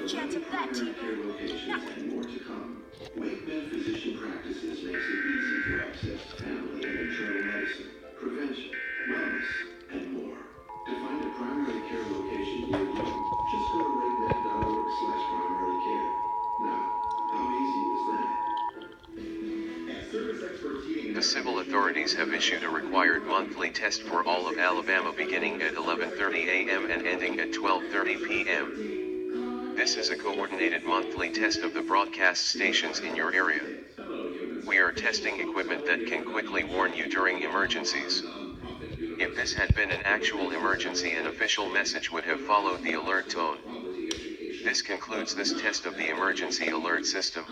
chance of that, Care locations and more to come. Wakeman Physician Practices makes it easy to access family and internal medicine, prevention, wellness, and more. To find a primary care location near you, just go to wakemed.org/primarycare. Now, how easy was that? Service expert heating. The civil authorities have issued a required monthly test for all of Alabama beginning at 11:30 a.m. and ending at 12:30 p.m. This is a coordinated monthly test of the broadcast stations in your area. We are testing equipment that can quickly warn you during emergencies. If this had been an actual emergency, an official message would have followed the alert tone. This concludes this test of the emergency alert system.